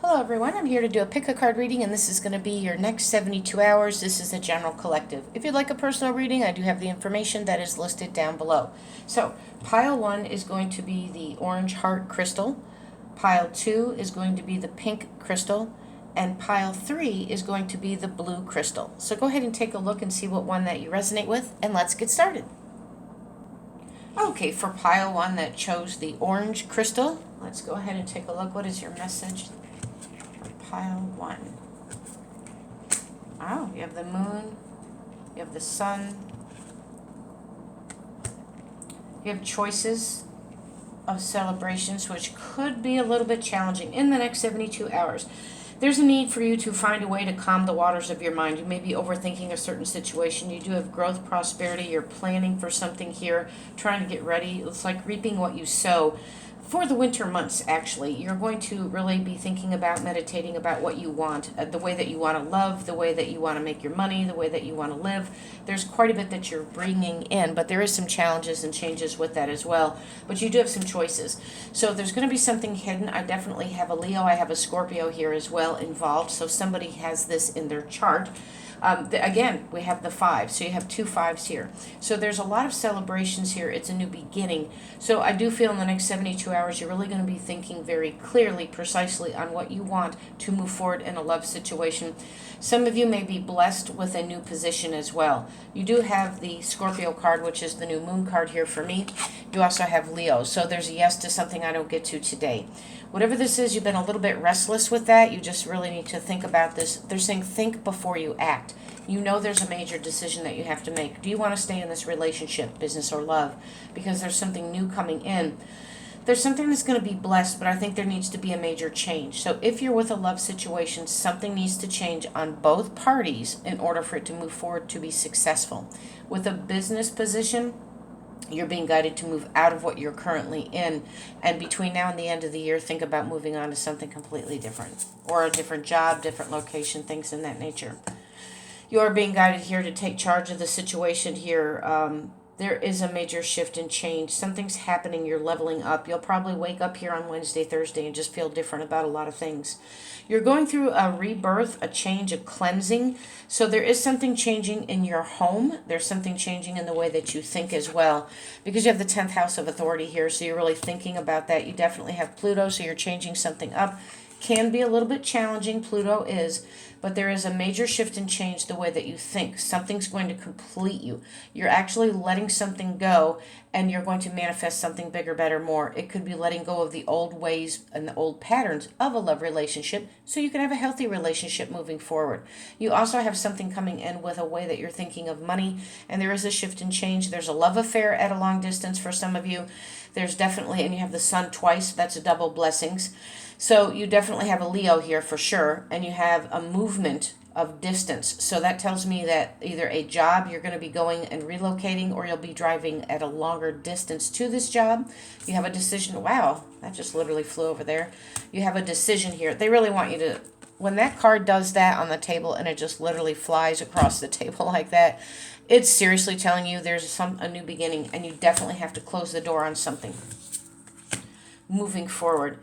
Hello everyone, I'm here to do a pick a card reading, and this is going to be your next 72 hours. This is a general collective. If you'd like a personal reading, I do have the information that is listed down below. So, pile 1 is going to be the orange heart crystal, pile 2 is going to be the pink crystal, and pile 3 is going to be the blue crystal. So go ahead and take a look and see what one that you resonate with, and let's get started. Okay, for pile 1 that chose the orange crystal, let's go ahead and take a look. What is your message? Pile 1. Oh, you have the moon, you have the sun, you have choices of celebrations, which could be a little bit challenging in the next 72 hours. There's a need for you to find a way to calm the waters of your mind. You may be overthinking a certain situation. You do have growth, prosperity. You're planning for something here, trying to get ready. It's like reaping what you sow. For the winter months, actually, you're going to really be thinking about, meditating about what you want, the way that you want to love, the way that you want to make your money, the way that you want to live. There's quite a bit that you're bringing in, but there is some challenges and changes with that as well. But you do have some choices. So there's going to be something hidden. I definitely have a Leo. I have a Scorpio here as well involved. So somebody has this in their chart. Again, we have the 5, so you have 2 5s here. So there's a lot of celebrations here. It's a new beginning. So I do feel in the next 72 hours, you're really going to be thinking very clearly, precisely on what you want to move forward in a love situation. Some of you may be blessed with a new position as well. You do have the Scorpio card, which is the new moon card here for me. You also have Leo. So there's a yes to something I don't get to today. Whatever this is, you've been a little bit restless with that. You just really need to think about this. They're saying think before you act. You know there's a major decision that you have to make. Do you want to stay in this relationship, business, or love? Because there's something new coming in. There's something that's going to be blessed, but I think there needs to be a major change. So if you're with a love situation, something needs to change on both parties in order for it to move forward to be successful. With a business position, you're being guided to move out of what you're currently in, and between now and the end of the year, think about moving on to something completely different, or a different job, different location, things in that nature. You are being guided here to take charge of the situation here. There is a major shift and change. Something's happening. You're leveling up. You'll probably wake up here on Wednesday, Thursday, and just feel different about a lot of things. You're going through a rebirth, a change, a cleansing. So there is something changing in your home. There's something changing in the way that you think as well. Because you have the 10th house of authority here, so you're really thinking about that. You definitely have Pluto, so you're changing something up. Can be a little bit challenging, Pluto is, but there is a major shift and change the way that you think. Something's going to complete you. You're actually letting something go, and you're going to manifest something bigger, better, more. It could be letting go of the old ways and the old patterns of a love relationship so you can have a healthy relationship moving forward. You also have something coming in with a way that you're thinking of money, and there is a shift and change. There's a love affair at a long distance for some of you. There's definitely, and you have the sun twice. That's a double blessings. So you definitely have a Leo here for sure, and you have a movement of distance. So that tells me that either a job you're going to be going and relocating, or you'll be driving at a longer distance to this job. You have a decision. Wow, that just literally flew over there. You have a decision here. They really want you to, when that card does that on the table and it just literally flies across the table like that, it's seriously telling you there's a new beginning, and you definitely have to close the door on something moving forward.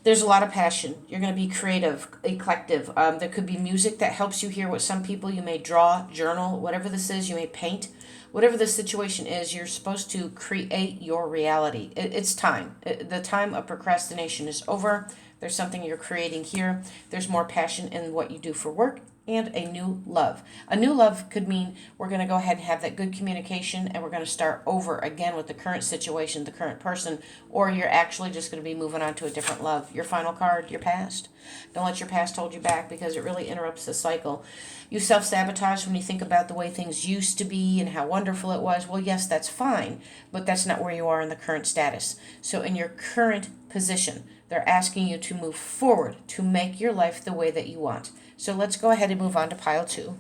There's a lot of passion. You're going to be creative, eclectic. There could be music that helps you here with some people. You may draw, journal, whatever this is. You may paint. Whatever the situation is, you're supposed to create your reality. It's time. The time of procrastination is over. There's something you're creating here. There's more passion in what you do for work, and a new love. A new love could mean we're going to go ahead and have that good communication, and we're going to start over again with the current situation, the current person, or you're actually just going to be moving on to a different love. Your final card, your past. Don't let your past hold you back, because it really interrupts the cycle. You self-sabotage when you think about the way things used to be and how wonderful it was. Well, yes, that's fine, but that's not where you are in the current status. So in your current position, they're asking you to move forward to make your life the way that you want. So let's go ahead and move on to pile 2.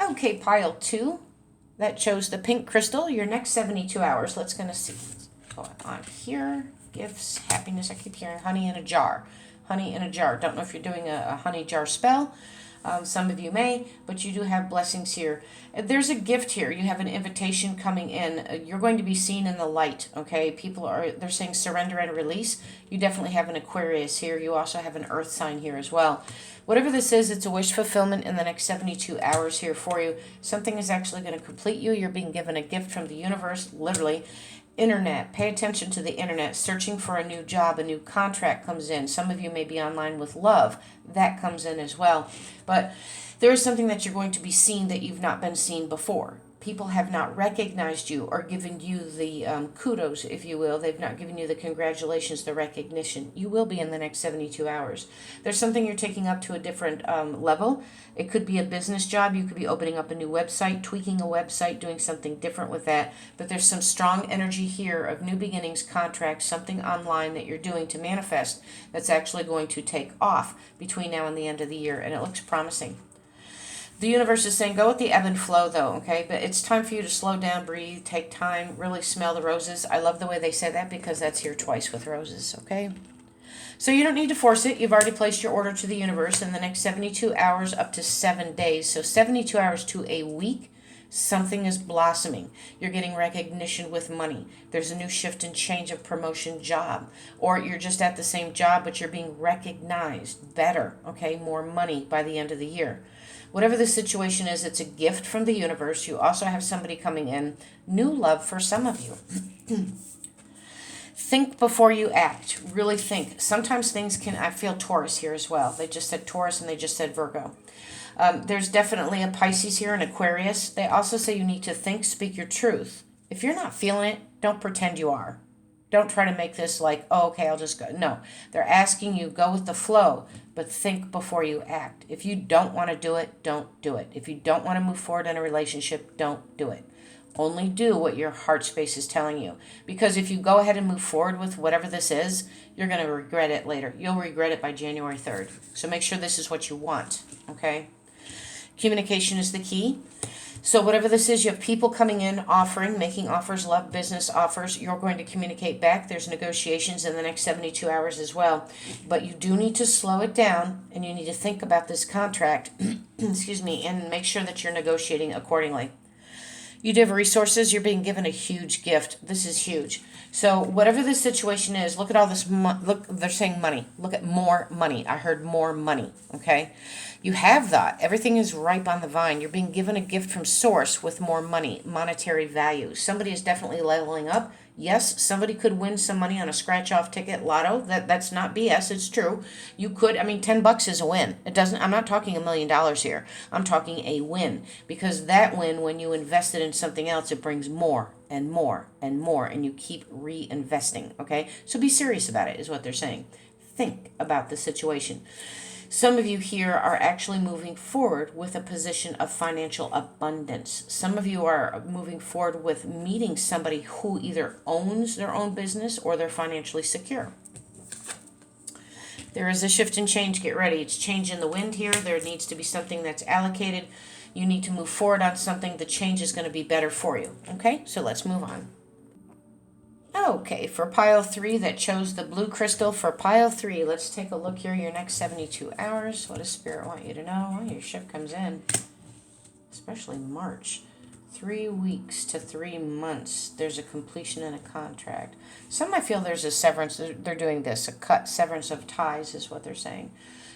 Okay, pile 2. That chose the pink crystal. Your next 72 hours. Let's going to see what's going on here. Gifts, happiness. I keep hearing honey in a jar. Honey in a jar. Don't know if you're doing a honey jar spell. Some of you may, but you do have blessings here. There's a gift here. You have an invitation coming in. You're going to be seen in the light, okay? They're saying surrender and release. You definitely have an Aquarius here. You also have an earth sign here as well. Whatever this is, it's a wish fulfillment in the next 72 hours here for you. Something is actually going to complete you. You're being given a gift from the universe, literally. Internet. Pay attention to the internet. Searching for a new job, a new contract comes in. Some of you may be online with love. That comes in as well. But there is something that you're going to be seen that you've not been seen before. People have not recognized you or given you the kudos, if you will. They've not given you the congratulations, the recognition. You will be in the next 72 hours. There's something you're taking up to a different level. It could be a business job. You could be opening up a new website, tweaking a website, doing something different with that. But there's some strong energy here of new beginnings, contracts, something online that you're doing to manifest that's actually going to take off between now and the end of the year. And it looks promising. The universe is saying go with the ebb and flow, though, okay? But it's time for you to slow down, breathe, take time, really smell the roses. I love the way they say that because that's here twice with roses, okay? So you don't need to force it. You've already placed your order to the universe in the next 72 hours up to 7 days. So 72 hours to a week, something is blossoming. You're getting recognition with money. There's a new shift and change of promotion job. Or you're just at the same job, but you're being recognized better, okay? More money by the end of the year. Whatever the situation is, it's a gift from the universe. You also have somebody coming in. New love for some of you. Think before you act. Really think. Sometimes things can, I feel Taurus here as well. They just said Taurus and they just said Virgo. There's definitely a Pisces here, an Aquarius. They also say you need to think, speak your truth. If you're not feeling it, don't pretend you are. Don't try to make this like, oh, okay, I'll just go. No, they're asking you, go with the flow, but think before you act. If you don't want to do it, don't do it. If you don't want to move forward in a relationship, don't do it. Only do what your heart space is telling you. Because if you go ahead and move forward with whatever this is, you're going to regret it later. You'll regret it by January 3rd. So make sure this is what you want, okay? Communication is the key. So whatever this is, you have people coming in, offering, making offers, love, business offers. You're going to communicate back. There's negotiations in the next 72 hours as well. But you do need to slow it down, and you need to think about this contract, excuse me, and make sure that you're negotiating accordingly. You do have resources. You're being given a huge gift. This is huge. So whatever the situation is, look at all this. Look, they're saying money. Look at more money. I heard more money. Okay. You have that. Everything is ripe on the vine. You're being given a gift from source with more money, monetary value. Somebody is definitely leveling up. Yes, somebody could win some money on a scratch-off ticket lotto. That's not BS. It's true. You could. I mean, $10 is a win. It doesn't. I'm not talking $1 million here. I'm talking a win, because that win, when you invest it in something else, it brings more and more and more, and you keep reinvesting. Okay, so be serious about it, is what they're saying. Think about the situation. Some of you here are actually moving forward with a position of financial abundance. Some of you are moving forward with meeting somebody who either owns their own business or they're financially secure. There is a shift and change. Get ready. It's change in the wind here. There needs to be something that's allocated. You need to move forward on something. The change is going to be better for you. Okay, so let's move on. Okay, for pile 3 that chose the blue crystal, for pile 3, let's take a look here. Your next 72 hours. What does Spirit want you to know? Well, your ship comes in, especially March. 3 weeks to 3 months. There's a completion in a contract. Some might feel there's a severance. They're doing this. A cut, severance of ties is what they're saying.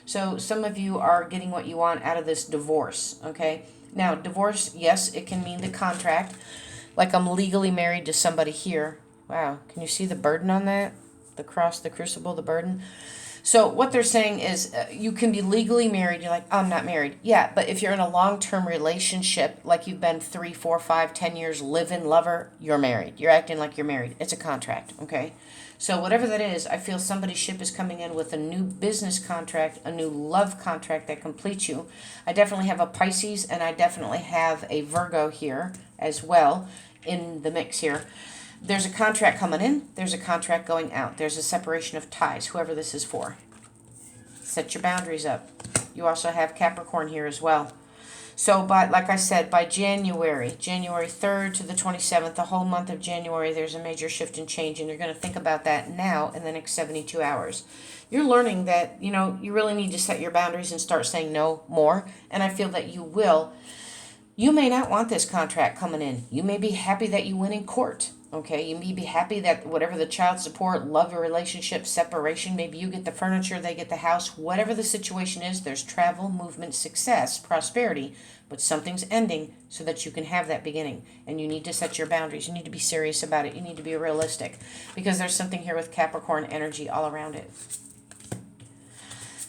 So some of you are getting what you want out of this divorce, okay? Now, divorce, yes, it can mean the contract. Like I'm legally married to somebody here. Wow, can you see the burden on that? The cross, the crucible, the burden. So what they're saying is you can be legally married. You're like, oh, I'm not married. Yeah, but if you're in a long-term relationship, like you've been 3, 4, 5, 10 years, live-in lover, you're married. You're acting like you're married. It's a contract, okay? So whatever that is, I feel somebody's ship is coming in with a new business contract, a new love contract that completes you. I definitely have a Pisces, and I definitely have a Virgo here as well in the mix here. There's a contract coming in. There's a contract going out. There's a separation of ties, whoever this is for. Set your boundaries up. You also have Capricorn here as well. So, like I said, by January 3rd to the 27th, the whole month of January, there's a major shift and change, and you're going to think about that now in the next 72 hours. You're learning that, you really need to set your boundaries and start saying no more, and I feel that you will. You may not want this contract coming in. You may be happy that you win in court. Okay, you may be happy that whatever the child support, love, or relationship, separation, maybe you get the furniture, they get the house, whatever the situation is, there's travel, movement, success, prosperity, but something's ending so that you can have that beginning. And you need to set your boundaries. You need to be serious about it. You need to be realistic because there's something here with Capricorn energy all around it.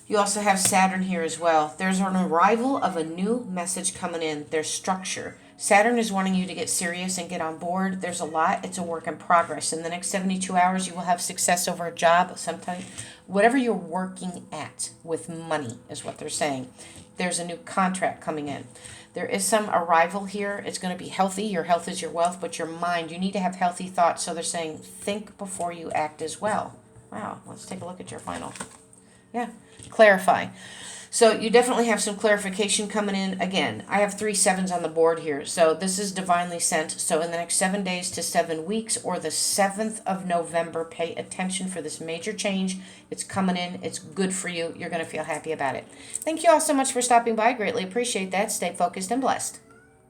You also have Saturn here as well. There's an arrival of a new message coming in. There's structure. Saturn is wanting you to get serious and get on board. There's a lot. It's a work in progress. In the next 72 hours, you will have success over a job, sometime, whatever you're working at with money is what they're saying. There's a new contract coming in. There is some arrival here. It's going to be healthy. Your health is your wealth, but your mind, you need to have healthy thoughts. So they're saying think before you act as well. Wow, let's take a look at your final. Yeah, clarify. So you definitely have some clarification coming in. Again, I have 3 7s on the board here. So this is divinely sent. So in the next 7 days to 7 weeks or the 7th of November, pay attention for this major change. It's coming in. It's good for you. You're going to feel happy about it. Thank you all so much for stopping by. Greatly appreciate that. Stay focused and blessed.